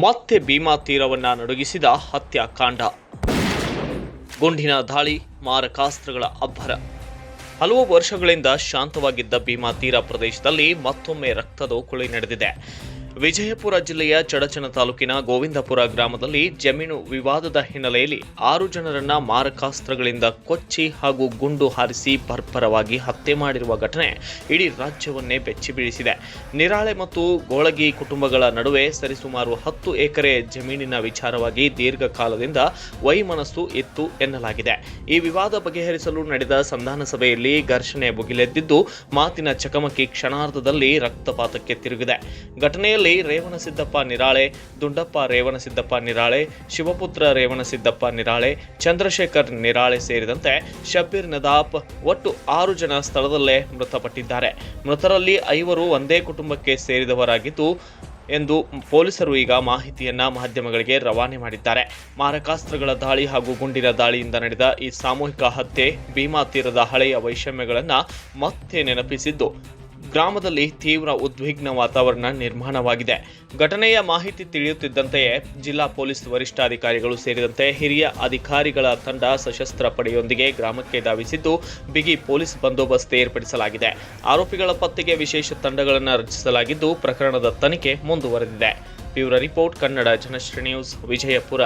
ಮತ್ತೆ ಭೀಮಾ ತೀರವನ್ನ ನಡುಗಿಸಿದ ಹತ್ಯಾಕಾಂಡ. ಗುಂಡಿನ ದಾಳಿ, ಮಾರಕಾಸ್ತ್ರಗಳ ಅಬ್ಬರ. ಹಲವು ವರ್ಷಗಳಿಂದ ಶಾಂತವಾಗಿದ್ದ ಭೀಮಾ ತೀರ ಪ್ರದೇಶದಲ್ಲಿ ಮತ್ತೊಮ್ಮೆ ರಕ್ತದೋಕುಳಿ ನಡೆದಿದೆ. ವಿಜಯಪುರ ಜಿಲ್ಲೆಯ ಚಡಚಣ ತಾಲೂಕಿನ ಗೋವಿಂದಪುರ ಗ್ರಾಮದಲ್ಲಿ ಜಮೀನು ವಿವಾದದ ಹಿನ್ನೆಲೆಯಲ್ಲಿ 6 ಜನರನ್ನ ಮಾರಕಾಸ್ತ್ರಗಳಿಂದ ಕೊಚ್ಚಿ ಹಾಗೂ ಗುಂಡು ಹಾರಿಸಿ ಬರ್ಬರವಾಗಿ ಹತ್ಯೆ ಮಾಡಿರುವ ಘಟನೆ ಇಡೀ ರಾಜ್ಯವನ್ನೇ ಬೆಚ್ಚಿ ಬೀಳಿಸಿದೆ. ನಿರಾಳೆ ಮತ್ತು ಗೋಳಗಿ ಕುಟುಂಬಗಳ ನಡುವೆ ಸರಿಸುಮಾರು 10 ಎಕರೆ ಜಮೀನಿನ ವಿಚಾರವಾಗಿ ದೀರ್ಘಕಾಲದಿಂದ ವೈಮನಸ್ಸು ಇತ್ತು ಎನ್ನಲಾಗಿದೆ. ಈ ವಿವಾದ ಬಗೆಹರಿಸಲು ನಡೆದ ಸಂಧಾನ ಸಭೆಯಲ್ಲಿ ಘರ್ಷಣೆ ಭುಗಿಲೆದ್ದಿದ್ದು ಮಾತಿನ ಚಕಮಕಿ ಕ್ಷಣಾರ್ಧದಲ್ಲಿ ರಕ್ತಪಾತಕ್ಕೆ ತಿರುಗಿದೆ. ಘಟನೆಯಲ್ಲಿ ರೇವಣಸಿದ್ದಪ್ಪ ನಿರಾಳೆ, ದುಂಡಪ್ಪ ರೇವಣಸಿದ್ದಪ್ಪ ನಿರಾಳೆ, ಶಿವಪುತ್ರ ರೇವಣಸಿದ್ದಪ್ಪ ನಿರಾಳೆ, ಚಂದ್ರಶೇಖರ್ ನಿರಾಳೆ ಸೇರಿದಂತೆ ಶಬ್ಬೀರ್ ನದಾಫ್ ಒಟ್ಟು 6 ಜನ ಸ್ಥಳದಲ್ಲೇ ಮೃತಪಟ್ಟಿದ್ದಾರೆ. ಮೃತರಲ್ಲಿ 5 ಒಂದೇ ಕುಟುಂಬಕ್ಕೆ ಸೇರಿದವರಾಗಿದ್ದು ಎಂದು ಪೊಲೀಸರು ಈಗ ಮಾಹಿತಿಯನ್ನ ಮಾಧ್ಯಮಗಳಿಗೆ ರವಾನೆ ಮಾಡಿದ್ದಾರೆ. ಮಾರಕಾಸ್ತ್ರಗಳ ದಾಳಿ ಹಾಗೂ ಗುಂಡಿನ ದಾಳಿಯಿಂದ ನಡೆದ ಈ ಸಾಮೂಹಿಕ ಹತ್ಯೆ ಭೀಮಾ ತೀರದ ಹಳೆಯ ವೈಷಮ್ಯಗಳನ್ನು ಮತ್ತೆ ನೆನಪಿಸಿದ್ದು ಗ್ರಾಮದಲ್ಲಿ ತೀವ್ರ ಉದ್ವಿಗ್ನ ವಾತಾವರಣ ನಿರ್ಮಾಣವಾಗಿದೆ. ಘಟನೆಯ ಮಾಹಿತಿ ತಿಳಿಯುತ್ತಿದ್ದಂತೆಯೇ ಜಿಲ್ಲಾ ಪೊಲೀಸ್ ವರಿಷ್ಠಾಧಿಕಾರಿಗಳು ಸೇರಿದಂತೆ ಹಿರಿಯ ಅಧಿಕಾರಿಗಳ ತಂಡ ಸಶಸ್ತ್ರ ಪಡೆಯೊಂದಿಗೆ ಗ್ರಾಮಕ್ಕೆ ಧಾವಿಸಿದ್ದು ಬಿಗಿ ಪೊಲೀಸ್ ಬಂದೋಬಸ್ತ್ ಏರ್ಪಡಿಸಲಾಗಿದೆ. ಆರೋಪಿಗಳ ಪತ್ತೆಗೆ ವಿಶೇಷ ತಂಡಗಳನ್ನು ರಚಿಸಲಾಗಿದ್ದು ಪ್ರಕರಣದ ತನಿಖೆ ಮುಂದುವರೆದಿದೆ. Bureau report, Kannada Janashree news, Vijayapura.